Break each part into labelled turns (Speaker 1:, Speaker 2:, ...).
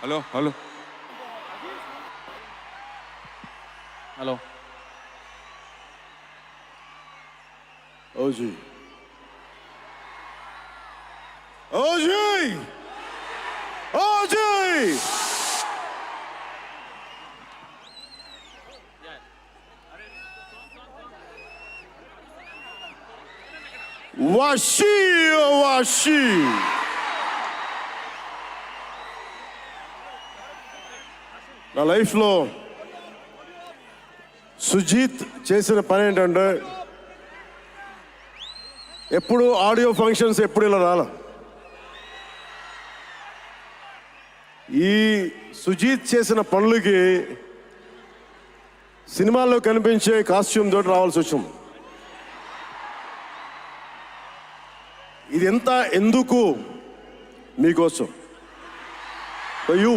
Speaker 1: Hello hello
Speaker 2: hello
Speaker 3: OG OG OG వాషి వాషి నా లైఫ్లో సుజీత్ చేసిన పని ఏంటంటే ఎప్పుడు ఆడియో ఫంక్షన్స్ ఎప్పుడు ఇలా రాల. ఈ సుజీత్ చేసిన పనులకి సినిమాల్లో కనిపించే కాస్ట్యూమ్ తోటి రావాల్సి వచ్చింది. ఇది ఎంత ఎందుకు మీకోసం you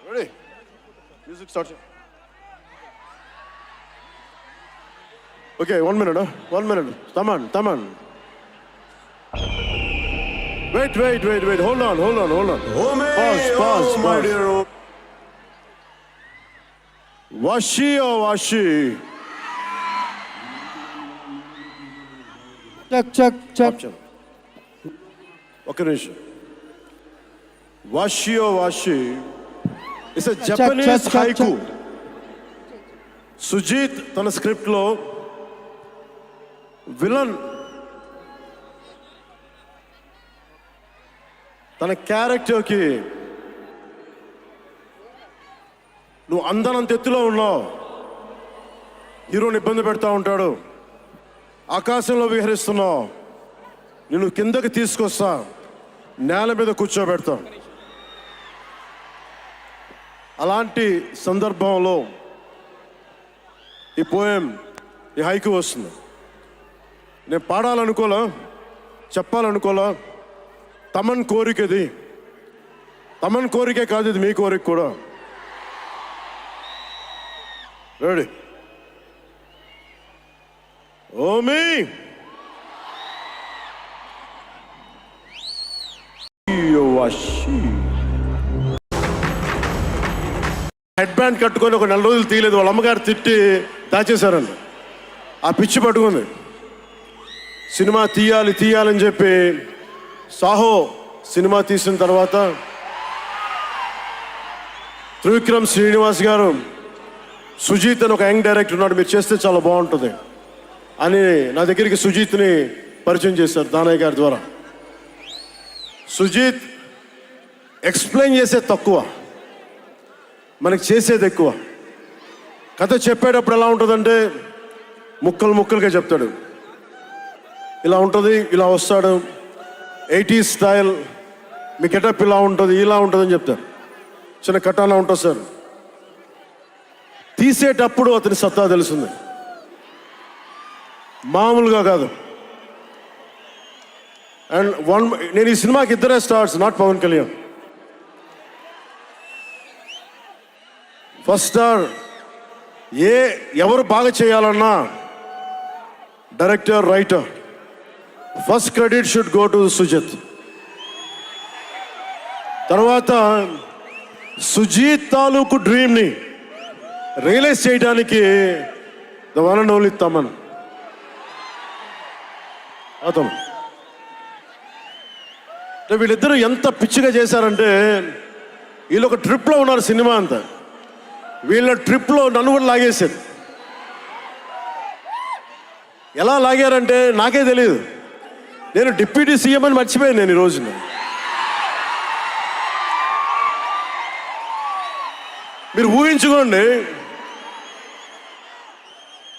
Speaker 3: ready music start. Okay, 1 minute, 1 minute. Come on. Wait. Hold on. Pause. My dear. Washi or Washi?
Speaker 2: Check.
Speaker 3: Okay, Nish. Washi or Washi? It's a Japanese haiku. Sujit tana script lo villain తన క్యారెక్టర్కి నువ్వు అందనంత ఎత్తులో ఉన్నావు, హీరోని ఇబ్బంది పెడతా ఉంటాడు, ఆకాశంలో విహరిస్తున్నావు, నిన్ను కిందకి తీసుకొస్తా, నేల మీద కూర్చోబెడతా. అలాంటి సందర్భంలో ఈ పోయం, ఈ హైకు వస్తుంది. నేను పాడాలనుకోలా, చెప్పాలనుకోలా. తమన్ కోరికది, తమన్ కోరికే కాదు, ఇది మీ కోరిక కూడా. రెడీ? ఓమి హెడ్ బ్యాండ్ కట్టుకొని ఒక 4 రోజులు తీయలేదు. వాళ్ళ అమ్మగారు తిట్టి దాచేశారండి. ఆ పిచ్చి పట్టుకుంది. సినిమా తీయాలని చెప్పి సాహో సినిమా తీసిన తర్వాత త్రివిక్రమ్ శ్రీనివాస్ గారు, సుజీత్ అని ఒక యంగ్ డైరెక్టర్ ఉన్నాడు, మీరు చేస్తే చాలా బాగుంటుంది అని నా దగ్గరికి సుజీత్ని పరిచయం చేశారు దానయ్య గారి ద్వారా. సుజీత్ ఎక్స్ప్లెయిన్ చేసేది తక్కువ, మనకి చేసేది ఎక్కువ. కథ చెప్పేటప్పుడు ఎలా ఉంటుందంటే ముక్కలుగా చెప్తాడు. ఇలా ఉంటుంది, ఇలా వస్తాడు, 80s స్టైల్, మీ గెటప్ ఇలా ఉంటుంది, ఇలా ఉంటుందని చెప్తారు. చిన్న కటానా ఉంటుంది సార్. తీసేటప్పుడు అతని సత్తా తెలుస్తుంది, మామూలుగా కాదు. అండ్ నేను ఈ సినిమాకి ఇద్దరే stars, not Pawan Kalyan. First star ఎవరు బాగా చేయాలన్నా director, writer, first credit should go to Sujith. తర్వాత సుజీత్ తాలూకు డ్రీమ్ని రియలైజ్ చేయడానికి the one and only Thaman. అతను వీళ్ళిద్దరూ ఎంత పిచ్చిగా చేశారంటే, వీళ్ళు ఒక ట్రిప్లో ఉన్నారు సినిమా అంతా. వీళ్ళ ట్రిప్లో నన్ను కూడా లాగేశారు. ఎలా లాగారంటే నాకే తెలియదు. నేను డిప్యూటీ సీఎం అని మర్చిపోయాను నేను ఈ రోజున. మీరు ఊహించుకోండి,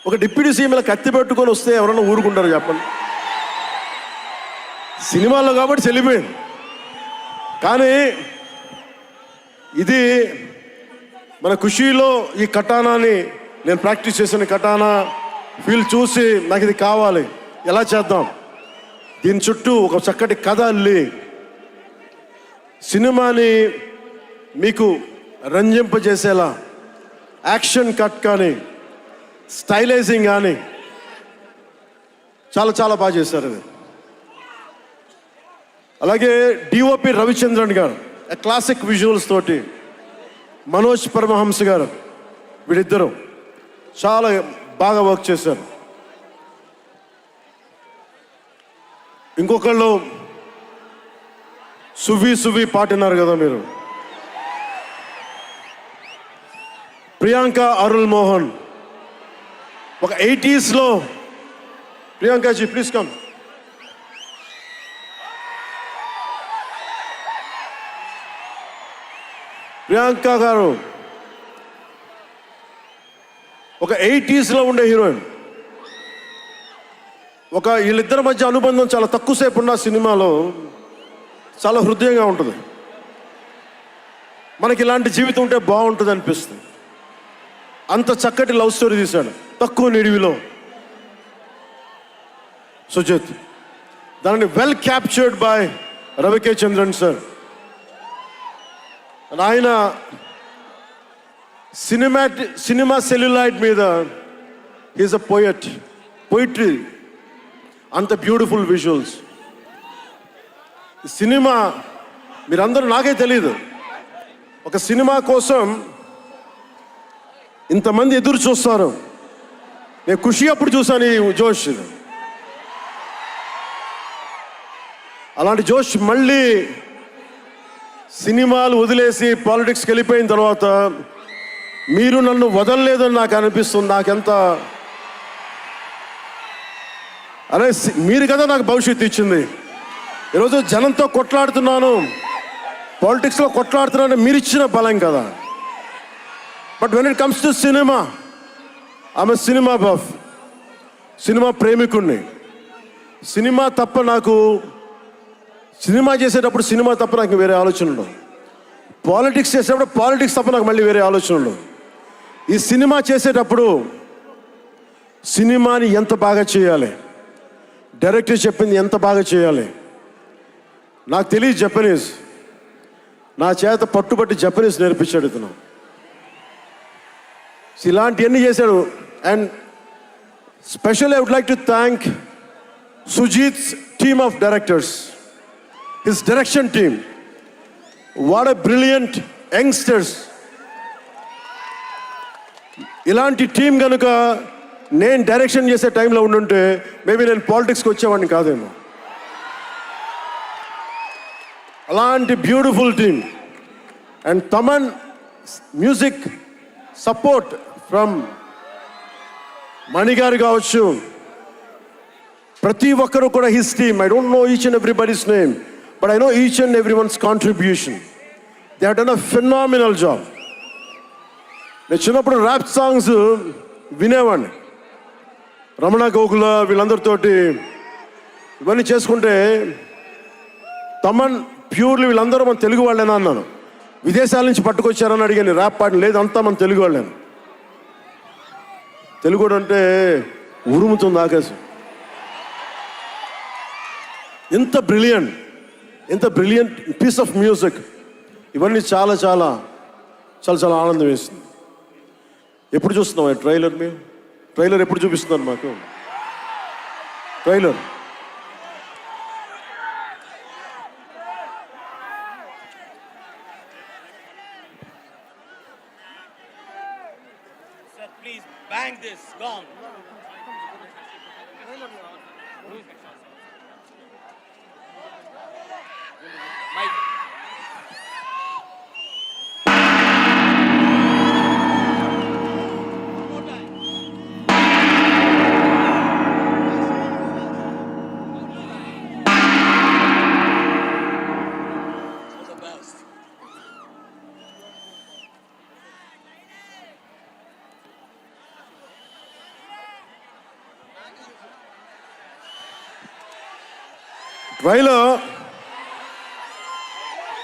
Speaker 3: ఒక డిప్యూటీ సీఎం ఇలా కత్తి పెట్టుకొని వస్తే ఎవరన్నా ఊరుకుంటారు చెప్పండి? సినిమాల్లో కాబట్టి చెల్లిపోయింది. కానీ ఇది మన ఖుషీలో ఈ కటానాని నేను ప్రాక్టీస్ చేసిన కటానా ఫీల్ చూసి నాకు ఇది కావాలి, ఎలా చేద్దాం, దీని చుట్టూ ఒక చక్కటి కథ అల్లి సినిమాని మీకు రంజింపజేసేలా యాక్షన్ కట్ కానీ స్టైలైజింగ్ కానీ చాలా చాలా బాగా చేశారు. అది అలాగే డిఓపి రవిచంద్రన్ గారు క్లాసిక్ విజువల్స్ తోటి, మనోజ్ పరమహంస గారు, వీళ్ళిద్దరూ చాలా బాగా వర్క్ చేశారు. ఇంకొకళ్ళు సువి పాటినారు కదా మీరు, ప్రియాంక అరుల్ మోహన్. ఒక 80s లో ప్రియాంకాజీ ప్లీజ్ కమ్. ప్రియాంక గారు ఒక 80s లో ఉండే హీరోయిన్. ఒక వీళ్ళిద్దరి మధ్య అనుబంధం చాలా తక్కువసేపు ఉన్న సినిమాలో చాలా హృదయంగా ఉంటుంది. మనకి ఇలాంటి జీవితం ఉంటే బాగుంటుంది అనిపిస్తుంది. అంత చక్కటి లవ్ స్టోరీ తీశాడు తక్కువ నిడివిలో సుజిత్. దానిని well captured by రవికే Chandran sir. ఆయన సినిమా సెల్యులాయిడ్ మీద హీస్ అ పోయిట్రీ, అంత బ్యూటిఫుల్ విజువల్స్. సినిమా మీరందరూ, నాకే తెలియదు, ఒక సినిమా కోసం ఇంతమంది ఎదురు చూస్తారు. నేను ఖుషి అప్పుడు చూసాను ఈ జోష్. అలాంటి జోష్ మళ్ళీ సినిమాలు వదిలేసి పాలిటిక్స్కి వెళ్ళిపోయిన తర్వాత మీరు నన్ను వదలలేదని నాకు అనిపిస్తుంది. నాకెంత అరే, మీరు కదా నాకు భవిష్యత్తు ఇచ్చింది. ఈరోజు జనంతో కొట్లాడుతున్నాను, పాలిటిక్స్లో కొట్లాడుతున్నాను, మీరు ఇచ్చిన బలం కదా. But when it comes to cinema, ఆమె సినిమా బఫ్, సినిమా ప్రేమికుణ్ణి. సినిమా తప్ప నాకు, సినిమా చేసేటప్పుడు సినిమా తప్ప నాకు వేరే ఆలోచన ఉండవు. పాలిటిక్స్ చేసేటప్పుడు పాలిటిక్స్ తప్ప నాకు మళ్ళీ వేరే ఆలోచన ఉండవు. ఈ సినిమా చేసేటప్పుడు సినిమాని ఎంత బాగా చేయాలి, డైరెక్టర్ చెప్పింది ఎంత బాగా చేయాలి. నాకు తెలియదు జపనీస్, నా చేత పట్టుబట్టి జపనీస్ నేర్పించాడు ఇతను. ఇలాంటివన్నీ చేశాడు. And special I would like to thank Sujeeth's team of directors, his direction team. What a brilliant youngsters. ఇలాంటి టీం కనుక నేను డైరెక్షన్ చేసే టైంలో ఉండుంటే మేబీ నేను పాలిటిక్స్కి వచ్చేవాడిని కాదేమో. అలాంటి beautiful team. And Thaman music support from మణిగారు కావచ్చు, ప్రతి ఒక్కరు కూడా his team. I don't know each and everybody's name, but I know each and everyone's contribution. They have done a phenomenal job. నేను చిన్నప్పుడు ర్యాప్ సాంగ్స్ వినేవాడిని, రమణ గోకుల వీళ్ళందరితోటి ఇవన్నీ చేసుకుంటే. తమన్ ప్యూర్లీ వీళ్ళందరూ మన తెలుగు వాళ్ళేనా అన్నాను. విదేశాల నుంచి పట్టుకొచ్చారని అడిగాను. ర్యాప్ పాట లేదు, అంతా మన తెలుగు వాళ్ళేను. తెలుగు అంటే ఉరుముతుంది ఆకాశం. ఎంత బ్రిలియంట్ పీస్ ఆఫ్ మ్యూజిక్. ఇవన్నీ చాలా చాలా చాలా చాలా ఆనందం వేస్తుంది. ఎప్పుడు చూస్తున్నాం ట్రైలర్? మేము ట్రైలర్ ఎప్పుడు చూపిస్తున్నారు మాకు? Trailer
Speaker 1: Please bang this gong. Mike.
Speaker 3: Trailer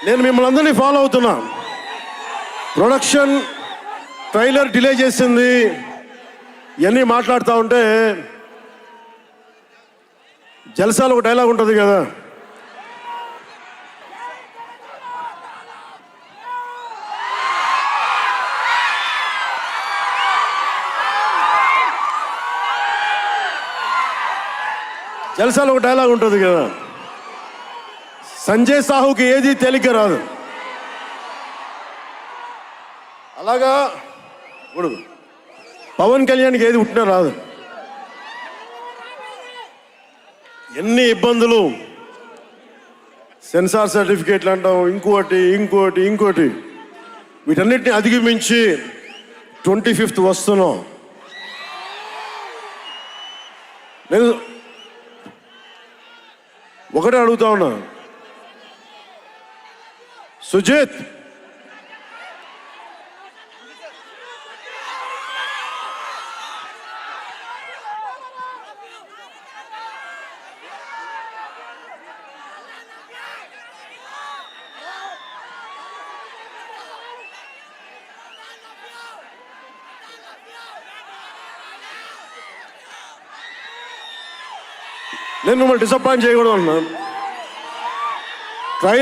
Speaker 3: నేను మిమ్మల్ని అందరినీ ఫాలో అవుతున్నా. ప్రొడక్షన్ ట్రైలర్ డిలే చేసింది, ఇవన్నీ మాట్లాడుతూ ఉంటే జల్సాలో ఒక డైలాగ్ ఉంటుంది కదా, జల్సాలో ఒక డైలాగ్ ఉంటుంది కదా, సంజయ్ సాహుకి ఏది తేలిక రాదు. అలాగా ఇప్పుడు పవన్ కళ్యాణ్కి ఏది పుట్టినా రాదు. ఎన్ని ఇబ్బందులు, సెన్సార్ సర్టిఫికేట్లు అంటాం, ఇంకోటి వీటన్నిటిని అధిగమించి 25th వస్తున్నాం. నేను ఒకటే అడుగుతా ఉన్నా, సుజిత్ నేను మిమ్మల్ని డిసప్పాయింట్ చేయకూడదు అన్నా. ట్రైలర్